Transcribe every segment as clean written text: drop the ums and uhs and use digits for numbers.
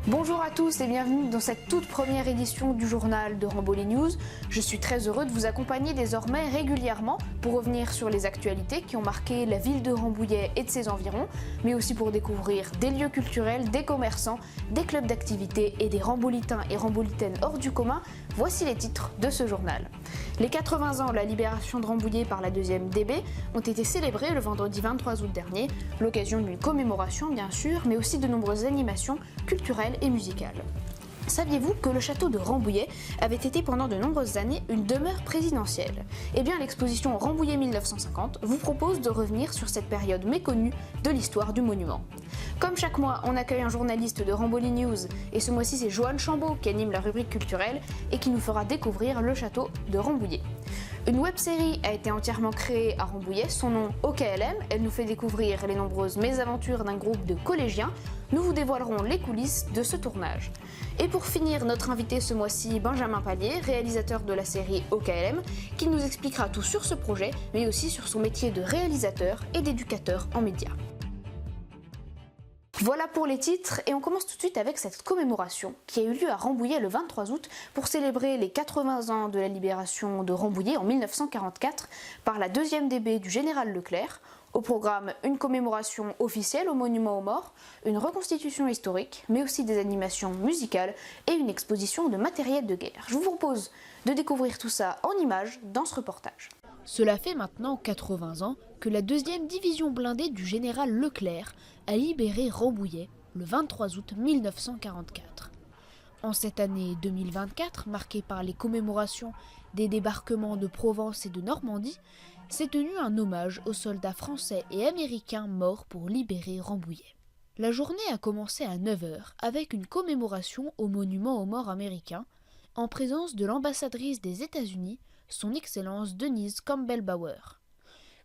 Bonjour à tous et bienvenue dans cette toute première édition du journal de Rambouillet News. Je suis très heureux de vous accompagner désormais régulièrement pour revenir sur les actualités qui ont marqué la ville de Rambouillet et de ses environs, mais aussi pour découvrir des lieux culturels, des commerçants, des clubs d'activité et des Ramboulitains et Ramboulitaines hors du commun. Voici les titres de ce journal. Les 80 ans de la libération de Rambouillet par la 2e DB ont été célébrés le vendredi 23 août dernier, l'occasion d'une commémoration bien sûr, mais aussi de nombreuses animations culturelles et musicales. Saviez-vous que le château de Rambouillet avait été pendant de nombreuses années une demeure présidentielle? Eh bien, l'exposition Rambouillet 1950 vous propose de revenir sur cette période méconnue de l'histoire du monument. Comme chaque mois, on accueille un journaliste de Rambouillet News, et ce mois-ci c'est Joanne Chambaud qui anime la rubrique culturelle et qui nous fera découvrir le château de Rambouillet. Une web-série a été entièrement créée à Rambouillet, son nom OKLM, elle nous fait découvrir les nombreuses mésaventures d'un groupe de collégiens. Nous vous dévoilerons les coulisses de ce tournage. Et pour finir, notre invité ce mois-ci, Benjamin Pallier, réalisateur de la série OKLM, qui nous expliquera tout sur ce projet, mais aussi sur son métier de réalisateur et d'éducateur en médias. Voilà pour les titres et on commence tout de suite avec cette commémoration qui a eu lieu à Rambouillet le 23 août pour célébrer les 80 ans de la libération de Rambouillet en 1944 par la 2e DB du général Leclerc. Au programme, une commémoration officielle au monument aux morts, une reconstitution historique, mais aussi des animations musicales et une exposition de matériel de guerre. Je vous propose de découvrir tout ça en images dans ce reportage. Cela fait maintenant 80 ans que la 2e division blindée du général Leclerc a libéré Rambouillet le 23 août 1944. En cette année 2024, marquée par les commémorations des débarquements de Provence et de Normandie, s'est tenu un hommage aux soldats français et américains morts pour libérer Rambouillet. La journée a commencé à 9 h avec une commémoration au monument aux morts américains en présence de l'ambassadrice des États-Unis, son Excellence Denise Campbell-Bower.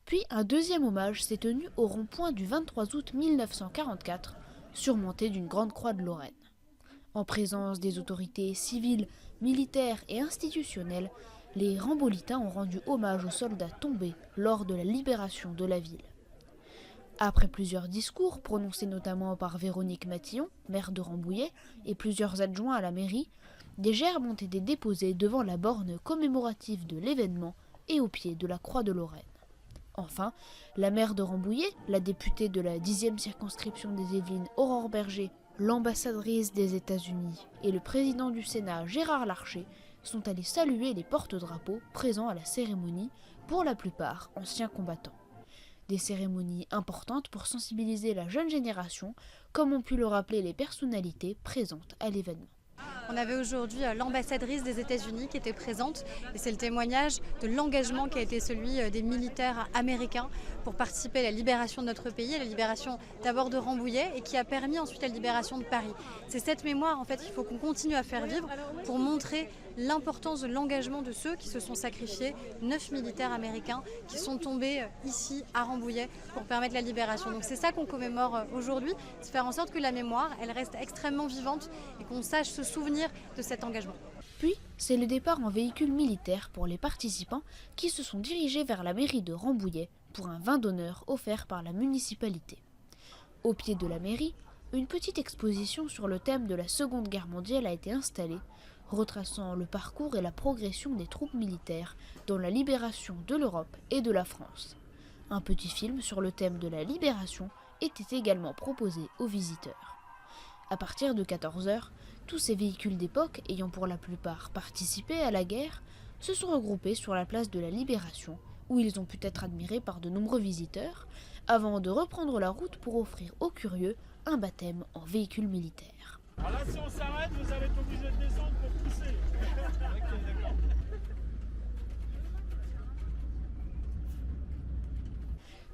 Puis un deuxième hommage s'est tenu au rond-point du 23 août 1944, surmonté d'une grande croix de Lorraine. En présence des autorités civiles, militaires et institutionnelles, les Ramboulitains ont rendu hommage aux soldats tombés lors de la libération de la ville. Après plusieurs discours, prononcés notamment par Véronique Matillon, maire de Rambouillet, et plusieurs adjoints à la mairie, des gerbes ont été déposées devant la borne commémorative de l'événement et au pied de la croix de Lorraine. Enfin, la maire de Rambouillet, la députée de la 10e circonscription des Yvelines, Aurore Berger, l'ambassadrice des États-Unis et le président du Sénat, Gérard Larcher, sont allés saluer les porte-drapeaux présents à la cérémonie, pour la plupart anciens combattants. Des cérémonies importantes pour sensibiliser la jeune génération, comme ont pu le rappeler les personnalités présentes à l'événement. On avait aujourd'hui l'ambassadrice des États-Unis qui était présente et c'est le témoignage de l'engagement qui a été celui des militaires américains pour participer à la libération de notre pays, à la libération d'abord de Rambouillet et qui a permis ensuite la libération de Paris. C'est cette mémoire en fait qu'il faut qu'on continue à faire vivre pour montrer l'importance de l'engagement de ceux qui se sont sacrifiés, 9 militaires américains qui sont tombés ici à Rambouillet pour permettre la libération. Donc c'est ça qu'on commémore aujourd'hui, c'est faire en sorte que la mémoire elle reste extrêmement vivante et qu'on sache se souvenir de cet engagement. Puis, c'est le départ en véhicule militaire pour les participants qui se sont dirigés vers la mairie de Rambouillet pour un vin d'honneur offert par la municipalité. Au pied de la mairie, une petite exposition sur le thème de la Seconde Guerre mondiale a été installée, retraçant le parcours et la progression des troupes militaires dans la libération de l'Europe et de la France. Un petit film sur le thème de la libération était également proposé aux visiteurs. À partir de 14 h, tous ces véhicules d'époque, ayant pour la plupart participé à la guerre, se sont regroupés sur la place de la Libération, où ils ont pu être admirés par de nombreux visiteurs, avant de reprendre la route pour offrir aux curieux un baptême en véhicule militaire. Alors là, si on s'arrête, vous allez être obligé de descendre pour pousser. Ok, d'accord.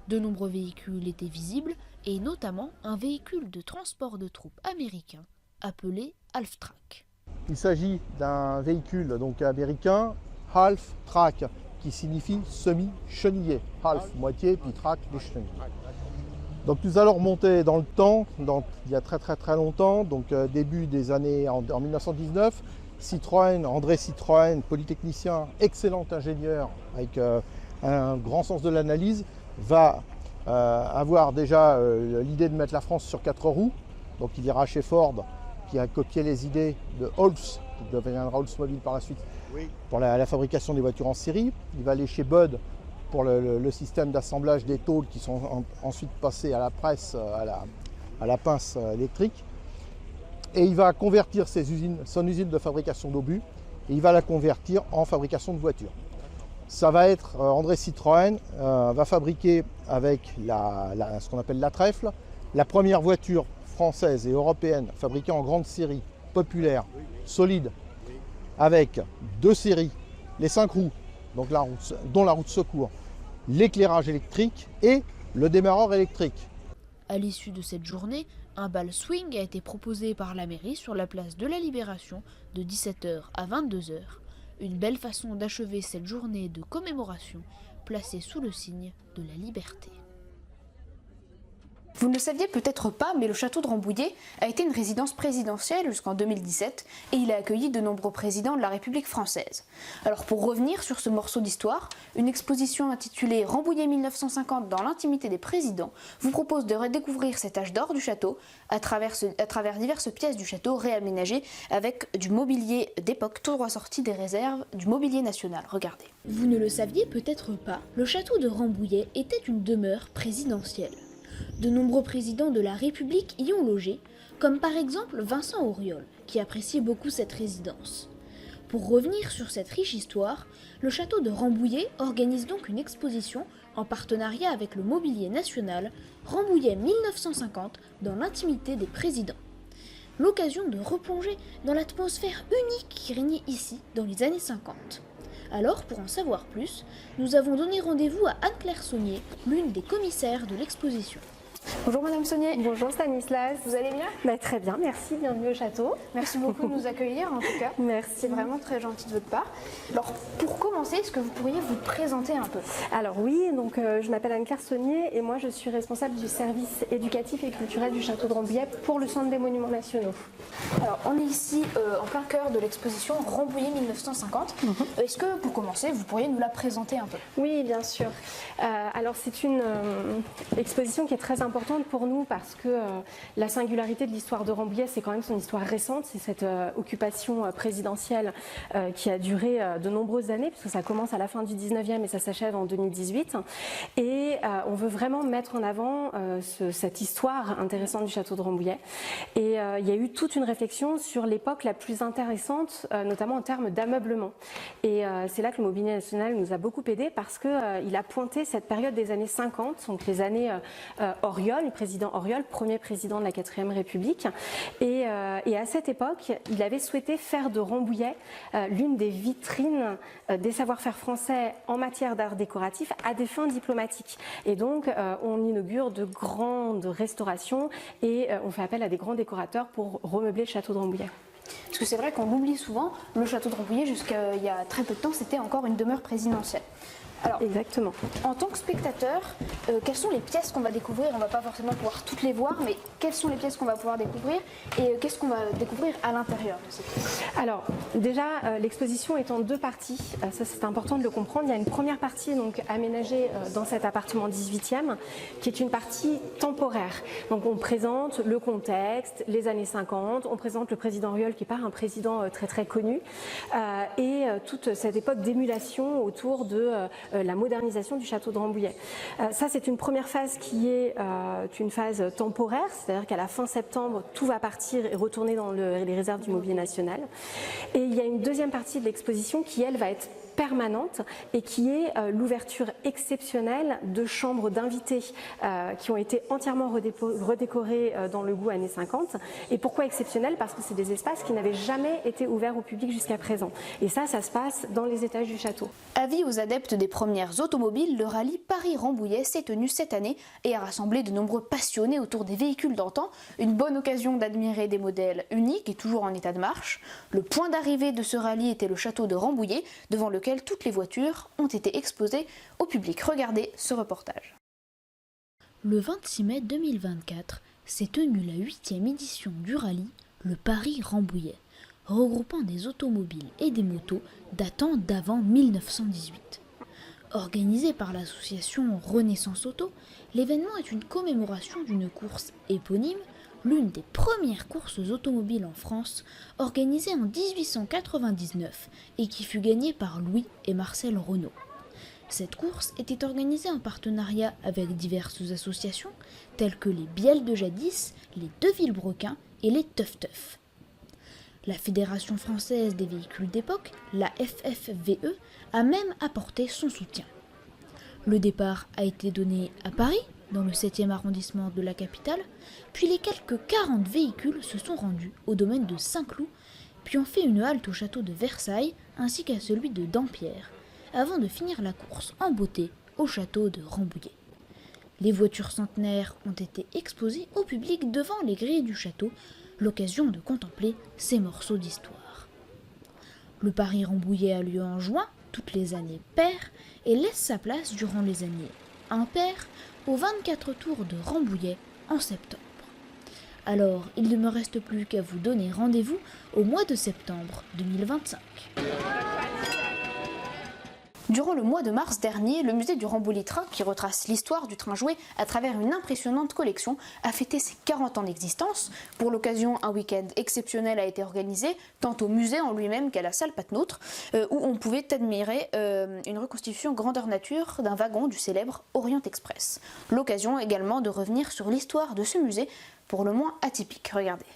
De nombreux véhicules étaient visibles, et notamment un véhicule de transport de troupes américain appelé Half-Track. Il s'agit d'un véhicule donc américain, Half-Track, qui signifie semi-chenillé. Half, moitié, puis track, les chenilles. Donc nous allons remonter dans le temps, il y a très longtemps, donc début des années, en 1919, Citroën, André Citroën, polytechnicien, excellent ingénieur avec un grand sens de l'analyse, va avoir déjà l'idée de mettre la France sur 4 roues. Donc il ira chez Ford qui a copié les idées de Olds, qui deviendra Oldsmobile par la suite, pour la fabrication des voitures en série. Il va aller chez Budd pour le système d'assemblage des tôles qui sont ensuite passées à la presse, à la pince électrique. Et il va convertir son usine de fabrication d'obus, et il va la convertir en fabrication de voitures. Ça va être André Citroën va fabriquer avec ce qu'on appelle la trèfle, la première voiture française et européenne fabriquée en grande série, populaire, solide, avec 2 séries, les 5 roues, donc dont la roue de secours, l'éclairage électrique et le démarreur électrique. À l'issue de cette journée, un bal swing a été proposé par la mairie sur la place de la Libération de 17h à 22h. Une belle façon d'achever cette journée de commémoration placée sous le signe de la liberté. Vous ne le saviez peut-être pas, mais le château de Rambouillet a été une résidence présidentielle jusqu'en 2017 et il a accueilli de nombreux présidents de la République française. Alors pour revenir sur ce morceau d'histoire, une exposition intitulée Rambouillet 1950 dans l'intimité des présidents vous propose de redécouvrir cet âge d'or du château à travers diverses pièces du château réaménagées avec du mobilier d'époque tout droit sorti des réserves du mobilier national. Regardez. Vous ne le saviez peut-être pas, le château de Rambouillet était une demeure présidentielle. De nombreux présidents de la République y ont logé, comme par exemple Vincent Auriol, qui appréciait beaucoup cette résidence. Pour revenir sur cette riche histoire, le château de Rambouillet organise donc une exposition en partenariat avec le Mobilier National, Rambouillet 1950 dans l'intimité des présidents. L'occasion de replonger dans l'atmosphère unique qui régnait ici dans les années 50. Alors, pour en savoir plus, nous avons donné rendez-vous à Anne-Claire Saunier, l'une des commissaires de l'exposition. Bonjour Madame Saunier. Bonjour Stanislas. Vous allez bien? Très bien, merci, bienvenue au château. Merci beaucoup de nous accueillir en tout cas. Merci. C'est vraiment très gentil de votre part. Alors pour commencer, est-ce que vous pourriez vous présenter un peu? Alors oui, donc je m'appelle Anne-Claire Saunier et moi je suis responsable du service éducatif et culturel du château de Rambouillet pour le Centre des Monuments Nationaux. Alors on est ici en plein cœur de l'exposition Rambouillet 1950. Est-ce que pour commencer, vous pourriez nous la présenter un peu? Oui, bien sûr. Alors c'est une exposition qui est très importante pour nous parce que la singularité de l'histoire de Rambouillet, c'est quand même son histoire récente, c'est cette occupation présidentielle qui a duré de nombreuses années, puisque ça commence à la fin du 19e et ça s'achève en 2018. Et on veut vraiment mettre en avant cette histoire intéressante du château de Rambouillet. Et il y a eu toute une réflexion sur l'époque la plus intéressante, notamment en termes d'ameublement. Et c'est là que le Mobilier National nous a beaucoup aidé parce qu'il a pointé cette période des années 50, donc les années Auriol, le président Auriol, premier président de la 4e République. Et à cette époque, il avait souhaité faire de Rambouillet l'une des vitrines des savoir-faire français en matière d'art décoratif à des fins diplomatiques. Et donc, on inaugure de grandes restaurations et on fait appel à des grands décorateurs pour remeubler le château de Rambouillet. Parce que c'est vrai qu'on l'oublie souvent, le château de Rambouillet, jusqu'à il y a très peu de temps, c'était encore une demeure présidentielle. Alors, exactement. En tant que spectateur, quelles sont les pièces qu'on va découvrir? On ne va pas forcément pouvoir toutes les voir, mais quelles sont les pièces qu'on va pouvoir découvrir et qu'est-ce qu'on va découvrir à l'intérieur de ces pièces? Alors, déjà, l'exposition est en 2 parties. Ça, c'est important de le comprendre. Il y a une première partie donc, aménagée dans cet appartement 18e, qui est une partie temporaire. Donc, on présente le contexte, les années 50, on présente le président Auriol, qui n'est pas un président très très connu, et toute cette époque d'émulation autour de la modernisation du château de Rambouillet. Ça, c'est une première phase qui est une phase temporaire, c'est-à-dire qu'à la fin septembre, tout va partir et retourner dans les réserves du Mobilier National. Et il y a une deuxième partie de l'exposition qui, elle, va être permanente et qui est l'ouverture exceptionnelle de chambres d'invités qui ont été entièrement redécorées dans le goût années 50. Et pourquoi exceptionnelle? Parce que c'est des espaces qui n'avaient jamais été ouverts au public jusqu'à présent. Et ça se passe dans les étages du château. Avis aux adeptes des premières automobiles, le rallye Paris-Rambouillet s'est tenu cette année et a rassemblé de nombreux passionnés autour des véhicules d'antan. Une bonne occasion d'admirer des modèles uniques et toujours en état de marche. Le point d'arrivée de ce rallye était le château de Rambouillet, devant lequel toutes les voitures ont été exposées au public. Regardez ce reportage. Le 26 mai 2024 s'est tenue la 8e édition du rallye, le Paris-Rambouillet, regroupant des automobiles et des motos datant d'avant 1918. Organisé par l'association Renaissance Auto, l'événement est une commémoration d'une course éponyme, l'une des premières courses automobiles en France, organisée en 1899 et qui fut gagnée par Louis et Marcel Renault. Cette course était organisée en partenariat avec diverses associations telles que les Bielles de Jadis, les De Villebrequin et les Teuf Teuf. La Fédération française des véhicules d'époque, la FFVE, a même apporté son soutien. Le départ a été donné à Paris, dans le 7e arrondissement de la capitale, puis les quelques 40 véhicules se sont rendus au domaine de Saint-Cloud, puis ont fait une halte au château de Versailles ainsi qu'à celui de Dampierre, avant de finir la course en beauté au château de Rambouillet. Les voitures centenaires ont été exposées au public devant les grilles du château, l'occasion de contempler ces morceaux d'histoire. Le Paris-Rambouillet a lieu en juin, toutes les années paires, et laisse sa place durant les années impaires aux 24 tours de Rambouillet en septembre. Alors, il ne me reste plus qu'à vous donner rendez-vous au mois de septembre 2025. Durant le mois de mars dernier, le musée du Rambouillet Train, qui retrace l'histoire du train jouet à travers une impressionnante collection, a fêté ses 40 ans d'existence. Pour l'occasion, un week-end exceptionnel a été organisé, tant au musée en lui-même qu'à la salle Patnôtre, où on pouvait admirer une reconstitution grandeur nature d'un wagon du célèbre Orient Express. L'occasion également de revenir sur l'histoire de ce musée, pour le moins atypique. Regardez.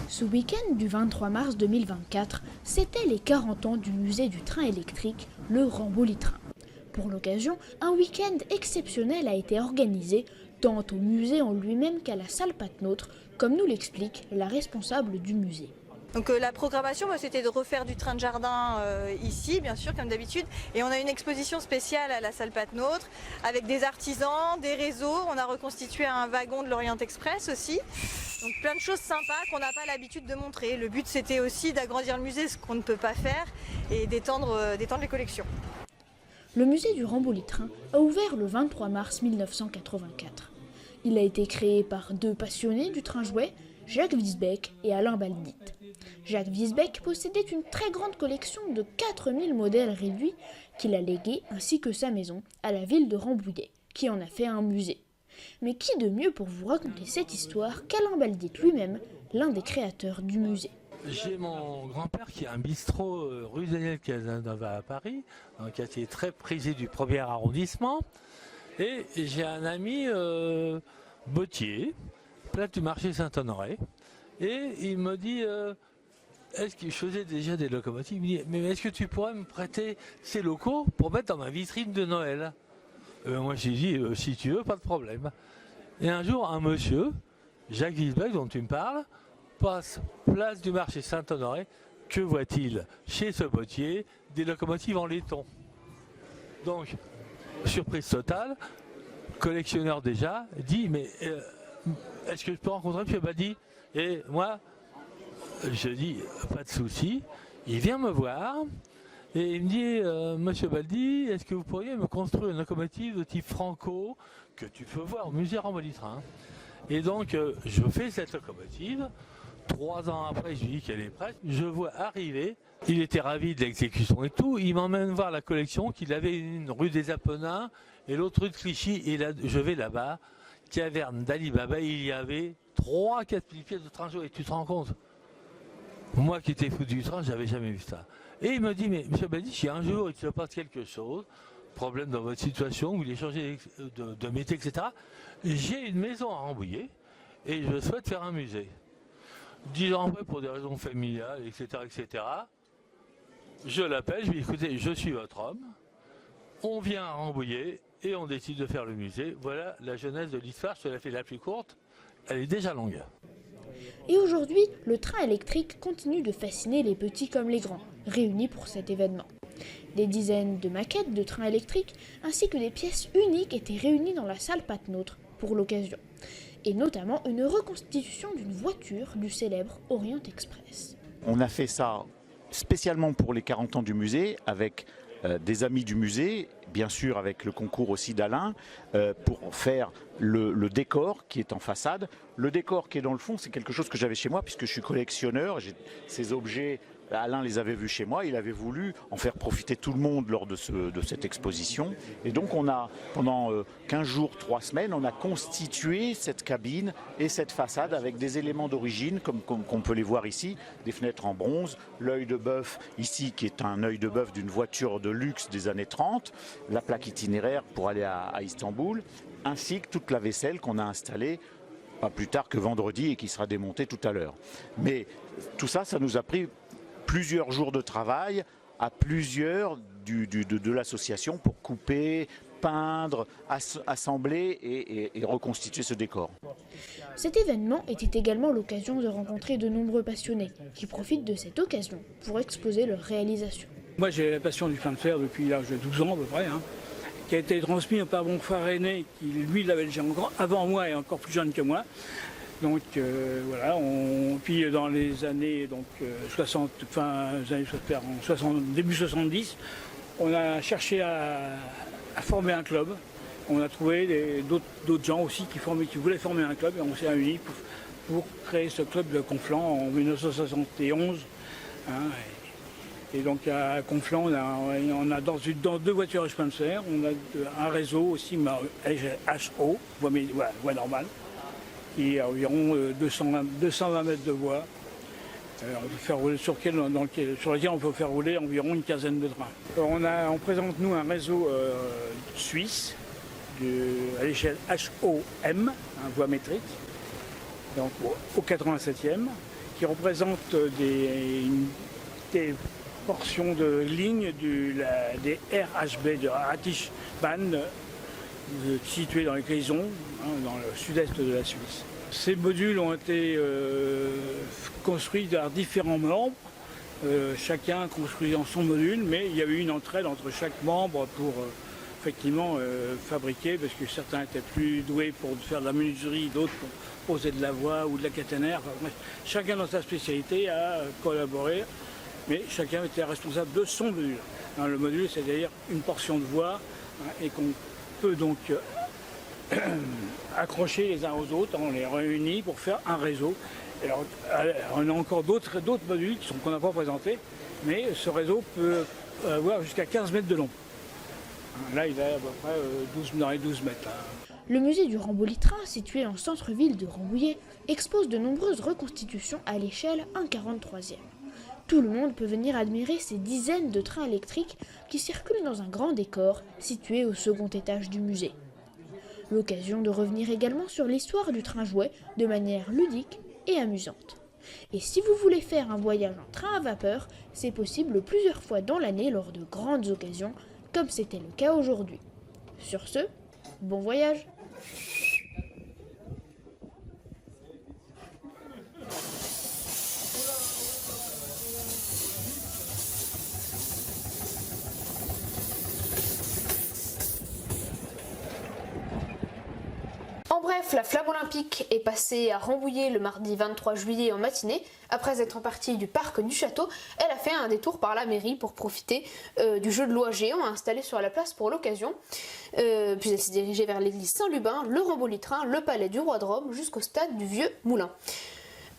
Ce week-end du 23 mars 2024, c'était les 40 ans du musée du train électrique, le Rambouillet Train. Pour l'occasion, un week-end exceptionnel a été organisé, tant au musée en lui-même qu'à la salle Patnôtre, comme nous l'explique la responsable du musée. Donc la programmation, c'était de refaire du train de jardin ici, bien sûr, comme d'habitude. Et on a une exposition spéciale à la salle Patnôtre, avec des artisans, des réseaux. On a reconstitué un wagon de l'Orient Express aussi. Donc plein de choses sympas qu'on n'a pas l'habitude de montrer. Le but, c'était aussi d'agrandir le musée, ce qu'on ne peut pas faire, et d'étendre les collections. Le musée du Rambouillet Train a ouvert le 23 mars 1984. Il a été créé par deux passionnés du train jouet, Jacques Wiesbeck et Alain Baldit. Jacques Wiesbeck possédait une très grande collection de 4000 modèles réduits qu'il a légués ainsi que sa maison à la ville de Rambouillet, qui en a fait un musée. Mais qui de mieux pour vous raconter cette histoire qu'Alain Baldit lui-même, l'un des créateurs du musée. J'ai mon grand-père qui a un bistrot rue Daniel Casanova à Paris, dans un quartier très prisé du 1er arrondissement. Et j'ai un ami bottier, place du marché Saint-Honoré. Et il me dit, est-ce qu'il faisait déjà des locomotives? Il me dit, mais est-ce que tu pourrais me prêter ces locaux pour mettre dans ma vitrine de Noël? Moi j'ai dit, si tu veux, pas de problème. Et un jour, un monsieur, Jacques Wiesbeck, dont tu me parles, passe place du marché Saint-Honoré. Que voit-il chez ce bottier? Des locomotives en laiton. Donc, surprise totale, collectionneur déjà, dit, mais est-ce que je peux rencontrer M. Baldi? Et moi, je dis, pas de souci. Il vient me voir et il me dit, Monsieur Baldi, est-ce que vous pourriez me construire une locomotive de type Franco que tu peux voir au musée Rambouillet Train? Et donc, je fais cette locomotive. 3 ans après, je lui dis qu'elle est prête. Je vois arriver. Il était ravi de l'exécution et tout. Il m'emmène voir la collection, qu'il avait une rue des Apennins et l'autre rue de Clichy. Et là, je vais là-bas. Caverne d'Ali Baba, il y avait 3 000 à 4 000 pièces de train jouet. Tu te rends compte? Moi qui étais fou du train, j'avais jamais vu ça. Et il me dit, mais M. Baldi, si un jour il se passe quelque chose, problème dans votre situation, vous voulez changer de métier, etc., j'ai une maison à Rambouillet et je souhaite faire un musée. 10 ans après, pour des raisons familiales, etc., je l'appelle, je lui dis, écoutez, je suis votre homme, on vient à Rambouillet et on décide de faire le musée. Voilà la genèse de l'histoire, je te la fais la plus courte, elle est déjà longue. Et aujourd'hui, le train électrique continue de fasciner les petits comme les grands, réunis pour cet événement. Des dizaines de maquettes de trains électriques ainsi que des pièces uniques étaient réunies dans la salle Patnôtre pour l'occasion. Et notamment une reconstitution d'une voiture du célèbre Orient Express. On a fait ça spécialement pour les 40 ans du musée avec des amis du musée, bien sûr avec le concours aussi d'Alain, pour faire le décor qui est en façade. Le décor qui est dans le fond, c'est quelque chose que j'avais chez moi puisque je suis collectionneur, j'ai ces objets Alain les avait vus chez moi, il avait voulu en faire profiter tout le monde lors de cette exposition. Et donc on a, pendant 15 jours, 3 semaines, on a constitué cette cabine et cette façade avec des éléments d'origine, comme qu'on peut les voir ici, des fenêtres en bronze, l'œil de bœuf ici qui est un œil de bœuf d'une voiture de luxe des années 30, la plaque itinéraire pour aller à Istanbul, ainsi que toute la vaisselle qu'on a installée pas plus tard que vendredi et qui sera démontée tout à l'heure. Mais tout ça, ça nous a pris plusieurs jours de travail à plusieurs de l'association pour couper, peindre, assembler et reconstituer ce décor. Cet événement était également l'occasion de rencontrer de nombreux passionnés qui profitent de cette occasion pour exposer leurs réalisations. Moi j'ai la passion du chemin de fer depuis l'âge de 12 ans à peu près, qui a été transmis par mon frère aîné qui lui l'avait déjà avant moi et encore plus jeune que moi. Donc voilà, puis dans les années 60, fin des années 60, début 70, on a cherché à former un club. On a trouvé d'autres gens aussi qui voulaient former un club et on s'est réunis pour créer ce club de Conflans en 1971. Et donc à Conflans, on a dans 2 voitures à chemin de fer, on a un réseau aussi, HO, voie normale, qui a environ 220 mètres de voie, sur lequel on peut faire rouler environ une quinzaine de trains. On présente nous un réseau suisse à l'échelle HOM, voie métrique, donc au 87e, qui représente des portions de lignes des RHB de Ratichbahn, situées dans les Grisons, dans le sud-est de la Suisse. Ces modules ont été construits par différents membres, chacun construisant son module, mais il y a eu une entraide entre chaque membre pour effectivement fabriquer, parce que certains étaient plus doués pour faire de la menuiserie, d'autres pour poser de la voie ou de la caténaire. Enfin, chacun dans sa spécialité a collaboré, mais chacun était responsable de son module. Le module, c'est-à-dire une portion de voie, et qu'on peut donc accrocher les uns aux autres, on les réunit pour faire un réseau. Alors, on a encore d'autres modules qu'on n'a pas présentés, mais ce réseau peut avoir jusqu'à 15 mètres de long. Là, il a à peu près dans les 12 mètres. Le musée du Rambouillet-Train, situé en centre-ville de Rambouillet, expose de nombreuses reconstitutions à l'échelle 1/43e. Tout le monde peut venir admirer ces dizaines de trains électriques qui circulent dans un grand décor situé au second étage du musée. L'occasion de revenir également sur l'histoire du train jouet de manière ludique et amusante. Et si vous voulez faire un voyage en train à vapeur, c'est possible plusieurs fois dans l'année lors de grandes occasions, comme c'était le cas aujourd'hui. Sur ce, bon voyage! En bref, la flamme olympique est passée à Rambouillet le mardi 23 juillet en matinée. Après être partie du parc du château, elle a fait un détour par la mairie pour profiter du jeu de loi géant installé sur la place pour l'occasion. Puis elle s'est dirigée vers l'église Saint-Lubin, le Rambouillet-Train, le palais du roi de Rome jusqu'au stade du Vieux Moulin.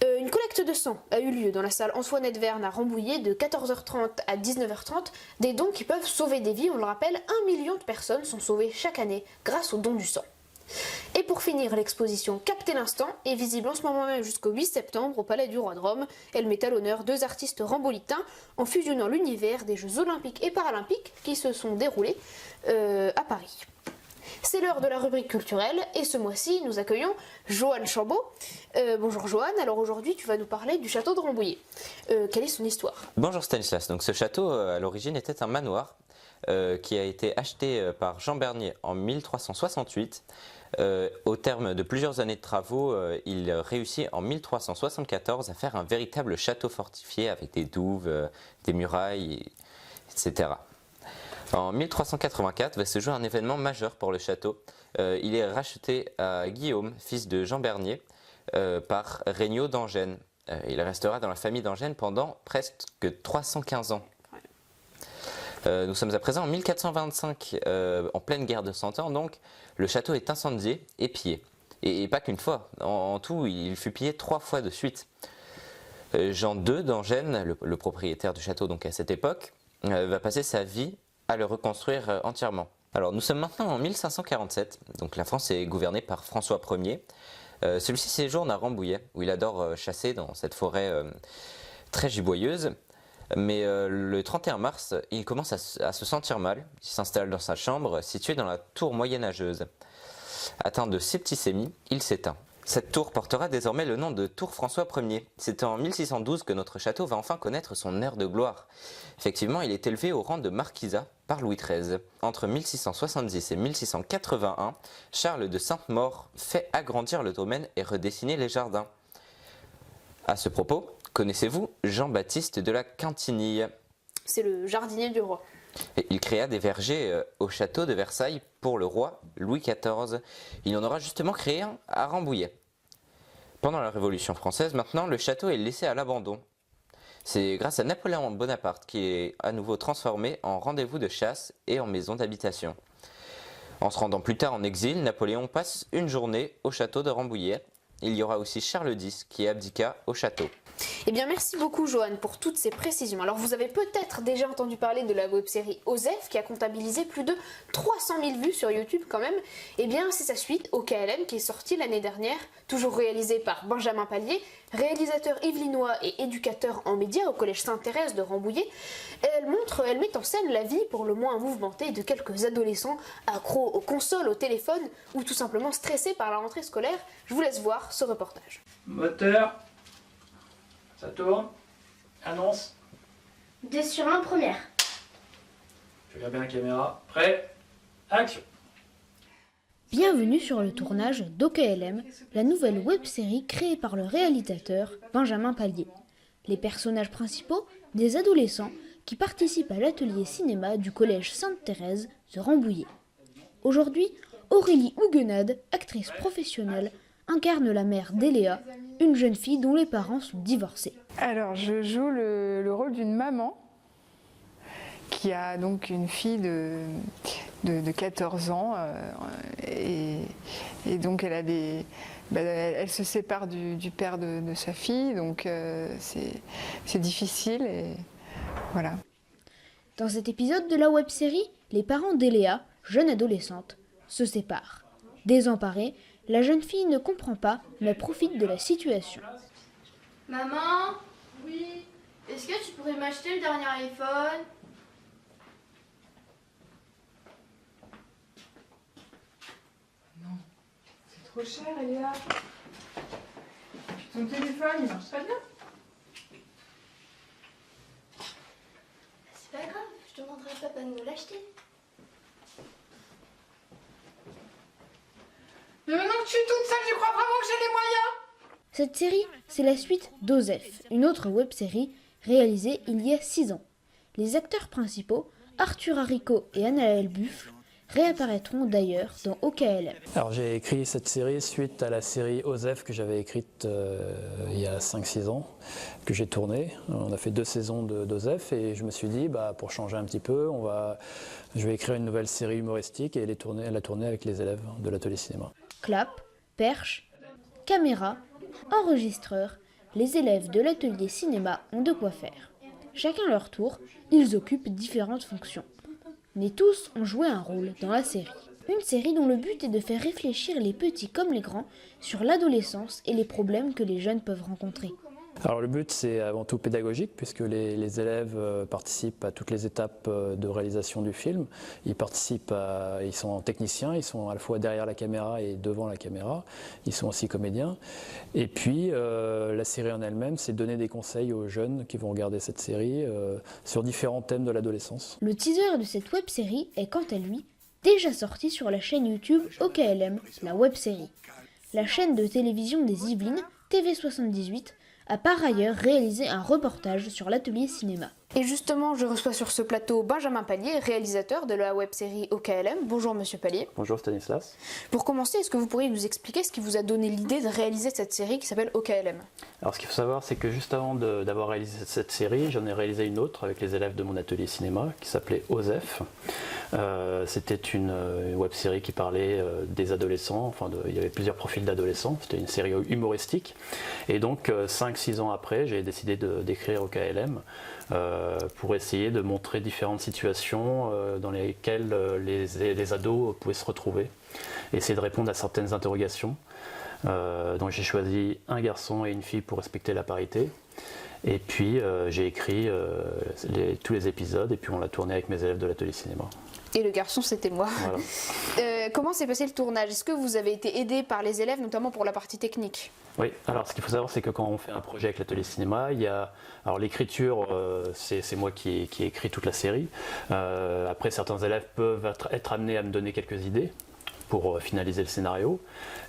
Une collecte de sang a eu lieu dans la salle Antoinette Verne à Rambouillet de 14h30 à 19h30. Des dons qui peuvent sauver des vies, on le rappelle, 1 million de personnes sont sauvées chaque année grâce au don du sang. Et pour finir, l'exposition Capter l'instant est visible en ce moment même jusqu'au 8 septembre au Palais du Roi de Rome. Elle met à l'honneur 2 artistes rambouillitains en fusionnant l'univers des Jeux Olympiques et Paralympiques qui se sont déroulés à Paris. C'est l'heure de la rubrique culturelle et ce mois-ci nous accueillons Joanne Chambaud. Bonjour Joanne, alors aujourd'hui tu vas nous parler du château de Rambouillet. Quelle est son histoire? Bonjour Stanislas, donc ce château à l'origine était un manoir qui a été acheté par Jean Bernier en 1368. Au terme de plusieurs années de travaux, il réussit en 1374 à faire un véritable château fortifié avec des douves, des murailles, etc. En 1384 va se jouer un événement majeur pour le château. Il est racheté à Guillaume, fils de Jean Bernier, par Regnault d'Angennes. Il restera dans la famille d'Angennes pendant presque 315 ans. Nous sommes à présent en 1425, en pleine guerre de 100 ans, donc le château est incendié et pillé. Et pas qu'une fois, en tout il fut pillé 3 fois de suite. Jean II d'Angène, le propriétaire du château donc à cette époque, va passer sa vie à le reconstruire entièrement. Alors nous sommes maintenant en 1547, donc la France est gouvernée par François Ier. Celui-ci séjourne à Rambouillet, où il adore chasser dans cette forêt très giboyeuse. Mais le 31 mars, il commence à se sentir mal. Il s'installe dans sa chambre, située dans la tour moyenâgeuse. Atteint de septicémie, il s'éteint. Cette tour portera désormais le nom de tour François Ier. C'est en 1612 que notre château va enfin connaître son heure de gloire. Effectivement, il est élevé au rang de marquisat par Louis XIII. Entre 1670 et 1681, Charles de Sainte-Maure fait agrandir le domaine et redessiner les jardins. À ce propos, connaissez-vous Jean-Baptiste de la Quintinille? C'est le jardinier du roi. Et il créa des vergers au château de Versailles pour le roi Louis XIV. Il en aura justement créé un à Rambouillet. Pendant la Révolution française, maintenant, le château est laissé à l'abandon. C'est grâce à Napoléon Bonaparte qui est à nouveau transformé en rendez-vous de chasse et en maison d'habitation. En se rendant plus tard en exil, Napoléon passe une journée au château de Rambouillet. Il y aura aussi Charles X qui abdiqua au château. Eh bien, merci beaucoup, Johan, pour toutes ces précisions. Alors, vous avez peut-être déjà entendu parler de la web-série OSEF, qui a comptabilisé plus de 300 000 vues sur YouTube quand même. Eh bien, c'est sa suite, OKLM, qui est sortie l'année dernière, toujours réalisée par Benjamin Pallier, réalisateur yvelinois et éducateur en médias au collège Sainte-Thérèse de Rambouillet. Elle met en scène la vie pour le moins mouvementée de quelques adolescents accros aux consoles, au téléphone, ou tout simplement stressés par la rentrée scolaire. Je vous laisse voir ce reportage. Moteur. Ça tourne. Annonce. 2 sur 1, première. Je regarde bien la caméra. Prêt. Action. Bienvenue sur le tournage d'OKLM, la nouvelle web-série créée par le réalisateur Benjamin Pallier. Les personnages principaux, des adolescents qui participent à l'atelier cinéma du collège Sainte-Thérèse de Rambouillet. Aujourd'hui, Aurélie Huguenade, actrice professionnelle, incarne la mère d'Eléa, une jeune fille dont les parents sont divorcés. Alors, je joue le rôle d'une maman qui a donc une fille de 14 ans et donc elle a elle se sépare du père de sa fille, donc c'est difficile et voilà. Dans cet épisode de la web-série, les parents d'Eléa, jeune adolescente, se séparent. Désemparée, la jeune fille ne comprend pas, mais profite de la situation. Maman? Oui? Est-ce que tu pourrais m'acheter le dernier iPhone? Non, c'est trop cher, Eléa. Ton téléphone, il marche pas bien. C'est pas grave, je demanderai à papa de nous l'acheter. Mais maintenant que je suis toute seule, je crois vraiment que j'ai les moyens. Cette série, c'est la suite d'OSEF, une autre web-série réalisée il y a 6 ans. Les acteurs principaux, Arthur Haricot et Anaël Buffle, réapparaîtront d'ailleurs dans OKLM. Alors j'ai écrit cette série suite à la série OSEF que j'avais écrite il y a 5-6 ans, que j'ai tournée. On a fait 2 saisons d'OSEF et je me suis dit, pour changer un petit peu, je vais écrire une nouvelle série humoristique et elle a tourné avec les élèves de l'atelier cinéma. Clap, perche, caméra, enregistreur, les élèves de l'atelier cinéma ont de quoi faire. Chacun leur tour, ils occupent différentes fonctions. Mais tous ont joué un rôle dans la série. Une série dont le but est de faire réfléchir les petits comme les grands sur l'adolescence et les problèmes que les jeunes peuvent rencontrer. Alors le but c'est avant tout pédagogique puisque les élèves participent à toutes les étapes de réalisation du film. Ils sont techniciens, ils sont à la fois derrière la caméra et devant la caméra. Ils sont aussi comédiens. Et puis la série en elle-même, c'est donner des conseils aux jeunes qui vont regarder cette série sur différents thèmes de l'adolescence. Le teaser de cette web-série est quant à lui déjà sorti sur la chaîne YouTube OKLM, la web-série. La chaîne de télévision des Yvelines, TV78, a par ailleurs réalisé un reportage sur l'atelier cinéma. Et justement, je reçois sur ce plateau Benjamin Pallier, réalisateur de la web-série OKLM. Bonjour Monsieur Pallier. Bonjour Stanislas. Pour commencer, est-ce que vous pourriez nous expliquer ce qui vous a donné l'idée de réaliser cette série qui s'appelle OKLM? Alors ce qu'il faut savoir, c'est que juste avant d'avoir réalisé cette série, j'en ai réalisé une autre avec les élèves de mon atelier cinéma qui s'appelait OSEF. C'était une web-série qui parlait des adolescents, il y avait plusieurs profils d'adolescents, c'était une série humoristique. Et donc 5-6 ans après, j'ai décidé d'écrire OKLM pour essayer de montrer différentes situations dans lesquelles les ados pouvaient se retrouver, essayer de répondre à certaines interrogations. Donc j'ai choisi un garçon et une fille pour respecter la parité. Et puis j'ai écrit tous les épisodes et puis on l'a tourné avec mes élèves de l'atelier cinéma. Et le garçon, c'était moi. Voilà. Comment s'est passé le tournage? Est-ce que vous avez été aidé par les élèves, notamment pour la partie technique? Oui, alors ce qu'il faut savoir, c'est que quand on fait un projet avec l'atelier cinéma, il y a... Alors l'écriture, c'est moi qui ai écrit toute la série. Après, certains élèves peuvent être amenés à me donner quelques idées pour finaliser le scénario.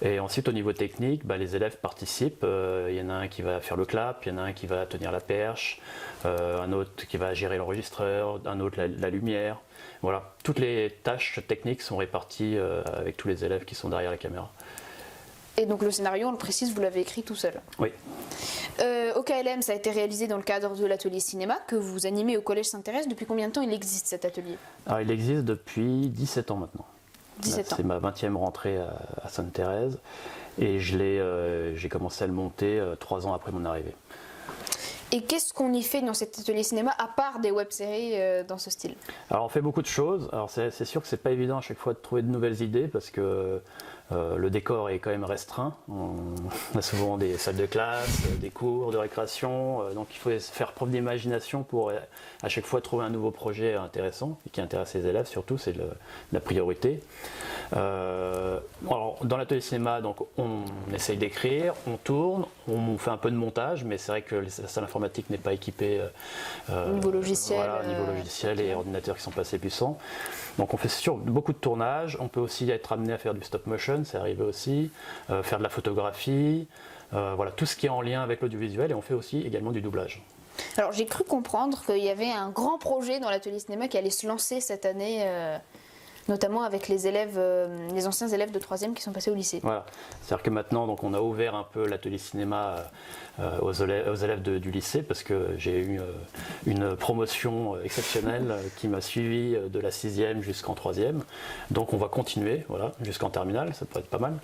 Et ensuite, au niveau technique, les élèves participent. Il y en a un qui va faire le clap, il y en a un qui va tenir la perche, un autre qui va gérer l'enregistreur, un autre la lumière. Voilà, toutes les tâches techniques sont réparties avec tous les élèves qui sont derrière la caméra. Et donc le scénario, on le précise, vous l'avez écrit tout seul? Oui. OKLM, ça a été réalisé dans le cadre de l'atelier cinéma que vous animez au Collège Sainte-Thérèse. Depuis combien de temps il existe cet atelier? Alors, il existe depuis 17 ans maintenant. 17 ans. C'est ma 20e rentrée à Sainte-Thérèse et j'ai commencé à le monter 3 ans après mon arrivée. Et qu'est-ce qu'on y fait dans cet atelier cinéma à part des web-séries dans ce style? Alors on fait beaucoup de choses. Alors c'est sûr que c'est pas évident à chaque fois de trouver de nouvelles idées parce que le décor est quand même restreint. On a souvent des salles de classe, des cours de récréation, donc il faut faire preuve d'imagination pour à chaque fois trouver un nouveau projet intéressant et qui intéresse les élèves surtout, c'est la priorité. Alors, dans l'atelier cinéma, donc, on essaye d'écrire, on tourne, on fait un peu de montage, mais c'est vrai que la salle informatique n'est pas équipée niveau logiciel, niveau logiciel et ordinateurs qui sont pas assez puissants. Donc on fait beaucoup de tournage, on peut aussi être amené à faire du stop motion, c'est arrivé aussi, faire de la photographie, voilà, tout ce qui est en lien avec l'audiovisuel, et on fait aussi également du doublage. Alors j'ai cru comprendre qu'il y avait un grand projet dans l'atelier cinéma qui allait se lancer cette année, notamment avec les élèves, les anciens élèves de 3e qui sont passés au lycée. Voilà, c'est-à-dire que maintenant donc, on a ouvert un peu l'atelier cinéma aux élèves du lycée parce que j'ai eu une promotion exceptionnelle qui m'a suivi de la 6e jusqu'en 3e. Donc on va continuer voilà, jusqu'en terminale, ça pourrait être pas mal.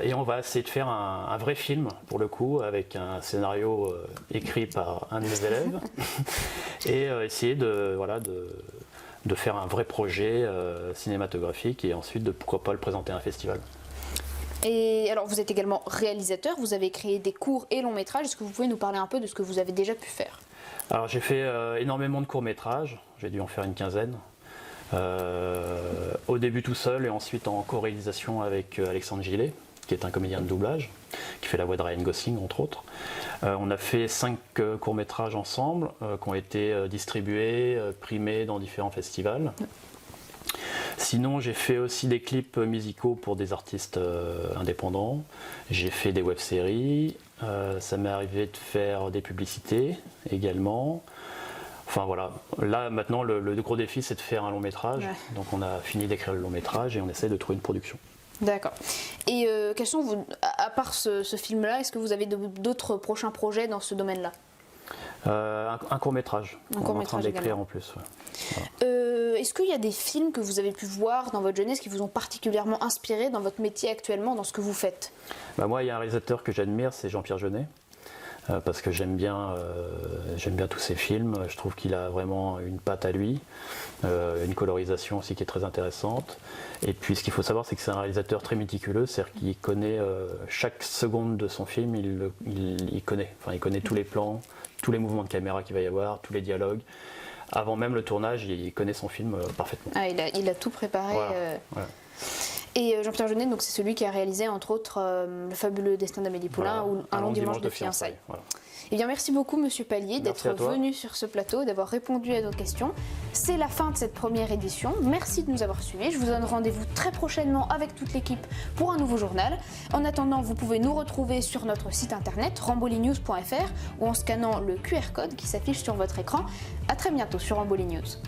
Et on va essayer de faire un vrai film pour le coup avec un scénario écrit par un de mes élèves et essayer de faire un vrai projet cinématographique et ensuite de pourquoi pas le présenter à un festival. Et alors vous êtes également réalisateur, vous avez créé des courts et longs métrages, est-ce que vous pouvez nous parler un peu de ce que vous avez déjà pu faire? Alors j'ai fait énormément de courts métrages, j'ai dû en faire une quinzaine. Au début tout seul et ensuite en co-réalisation avec Alexandre Gillet, qui est un comédien de doublage, qui fait la voix de Ryan Gosling entre autres. On a fait 5 courts-métrages ensemble qui ont été distribués, primés dans différents festivals. Sinon, j'ai fait aussi des clips musicaux pour des artistes indépendants. J'ai fait des web-séries. Ça m'est arrivé de faire des publicités également. Enfin voilà, là maintenant le gros défi c'est de faire un long métrage. Ouais. Donc on a fini d'écrire le long métrage et on essaie de trouver une production. D'accord. Et quels sont, à part ce film-là, est-ce que vous avez d'autres prochains projets dans ce domaine-là? Un court-métrage qu'on est en train d'écrire en plus. Ouais. Voilà. Est-ce qu'il y a des films que vous avez pu voir dans votre jeunesse qui vous ont particulièrement inspiré dans votre métier actuellement, dans ce que vous faites? Moi, il y a un réalisateur que j'admire, c'est Jean-Pierre Jeunet. Parce que j'aime bien tous ses films, je trouve qu'il a vraiment une patte à lui, une colorisation aussi qui est très intéressante. Et puis ce qu'il faut savoir, c'est que c'est un réalisateur très méticuleux, c'est-à-dire qu'il connaît chaque seconde de son film, il connaît tous les plans, tous les mouvements de caméra qu'il va y avoir, tous les dialogues. Avant même le tournage, il connaît son film parfaitement. Ah, il a tout préparé. Voilà. Voilà. Et Jean-Pierre Jeunet, donc c'est celui qui a réalisé entre autres Le fabuleux destin d'Amélie Poulain ou Un long dimanche de fiançailles. Voilà. Eh bien, merci beaucoup Monsieur Pallier d'être venu sur ce plateau, d'avoir répondu à nos questions. C'est la fin de cette première édition. Merci de nous avoir suivis. Je vous donne rendez-vous très prochainement avec toute l'équipe pour un nouveau journal. En attendant, vous pouvez nous retrouver sur notre site internet rambolinews.fr ou en scannant le QR code qui s'affiche sur votre écran. À très bientôt sur Ramboli News.